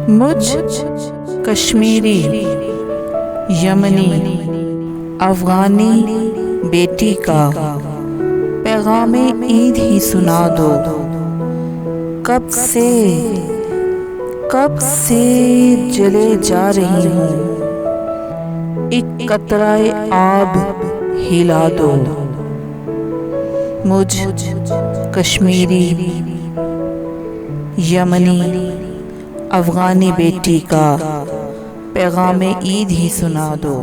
मुझ कश्मीरी यमनी अफ़गानी बेटी का पैगाम ईद ही सुना दो। कब से जले जा रही हूँ, एक कतराए आब हिला दो। मुझ कश्मीरी यमनी अफ़गानी बेटी का पैगाम ईद ही सुना दो।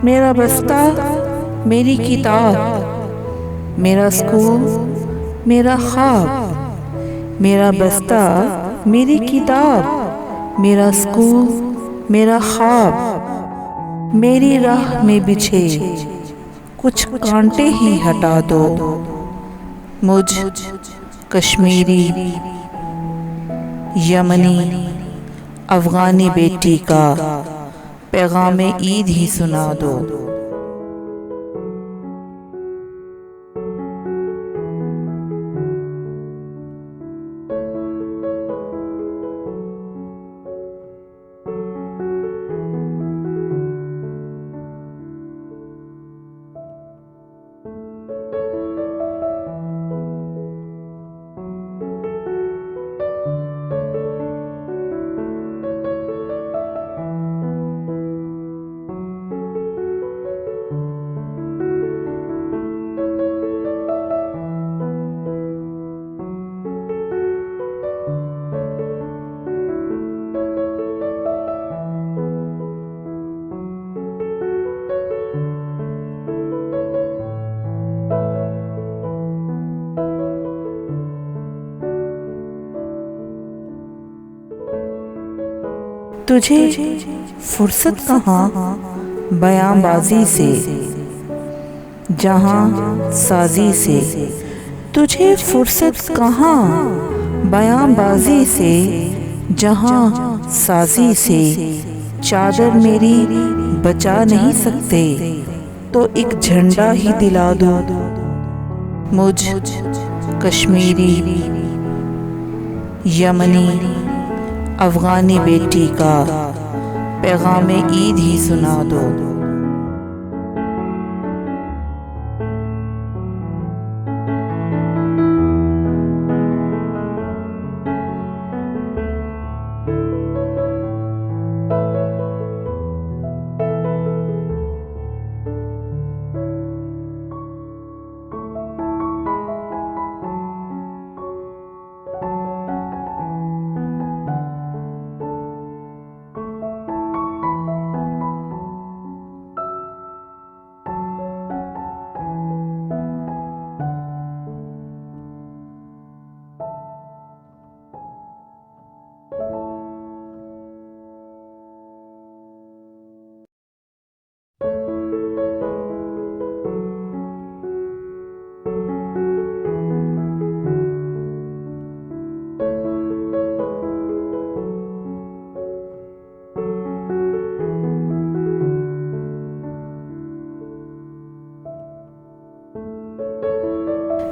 मेरा बस्ता मेरी किताब, मेरा स्कूल मेरा ख्वाब। मेरा बस्ता मेरी किताब, मेरा स्कूल मेरा ख्वाब। मेरी राह में बिछे कुछ कांटे ही हटा दो। मुझ कश्मीरी यमनी अफ़गानी बेटी का पैगाम ईद ही सुना दो। तुझे फुर्सत कहाँ बयानबाजी से, जहाँ साजी से। तुझे फुर्सत कहाँ बयानबाजी से, जहाँ साजी से। चादर मेरी बचा नहीं सकते तो एक झंडा ही दिला दो। मुझ कश्मीरी यमनी अफ़गानी बेटी का पैगाम ईद ही सुना दो।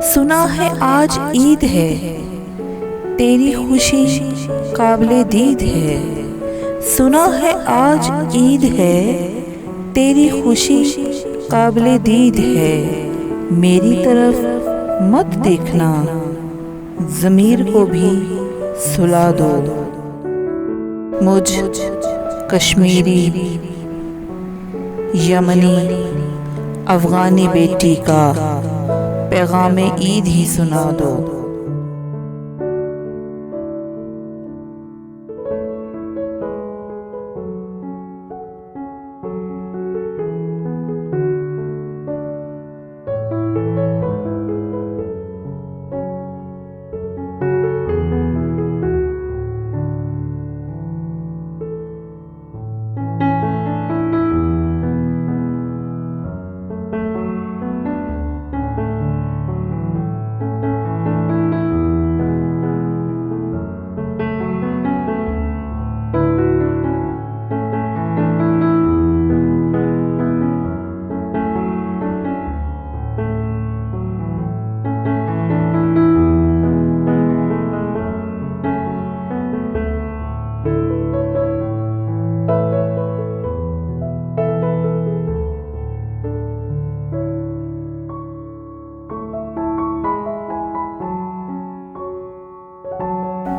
सुना है आज ईद है, तेरी खुशी काबिले दीद है। सुना है आज ईद है, तेरी खुशी काबिले दीद है। मेरी तरफ मत देखना, ज़मीर को भी सुला दो। मुझ कश्मीरी यमनी अफ़गानी बेटी का पैगाम ईद ही सुना दो।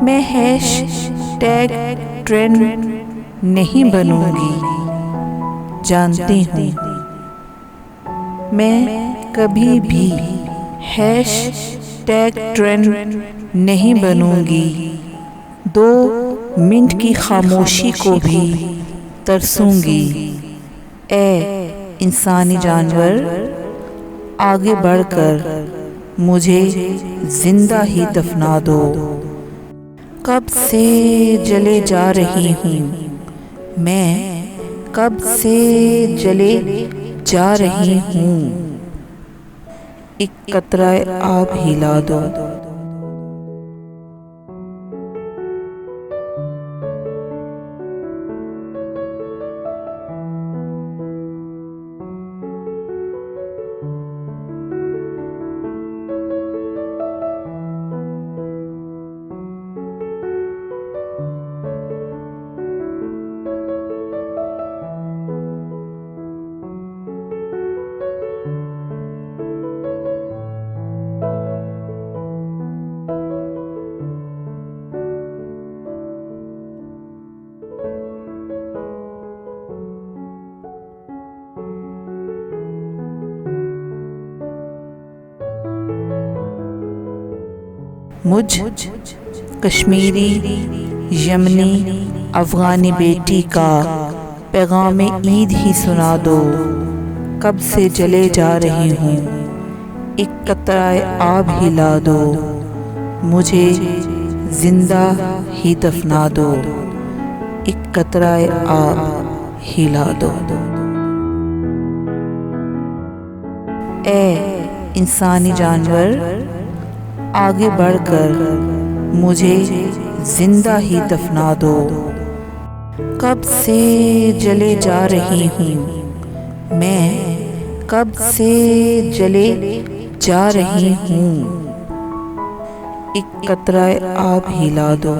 मैं हैश टैग ट्रेंड नहीं बनूंगी, जानती हूँ। मैं कभी भी हैश टैग ट्रेंड नहीं बनूंगी। 2 मिनट की खामोशी को भी तरसूंगी। ए इंसानी जानवर, आगे बढ़कर मुझे जिंदा ही दफना दो। कब से जले जा रही हूँ मैं, कब से जले जा रही हूँ। एक कतरा आब हिला दो। मुझ कश्मीरी यमनी अफ़गानी बेटी का पैगाम ईद ही सुना दो। कब से जले जा रही हूँ, एक कतराए आब हिला दो। मुझे जिंदा ही दफना दो, एक कतराए आब हिला दो। ए इंसानी जानवर, आगे बढ़कर मुझे जिंदा ही दफना दो। कब से जले जा रही हूँ मैं, कब से जले जा रही हूँ। एक कतरा आब हिला दो।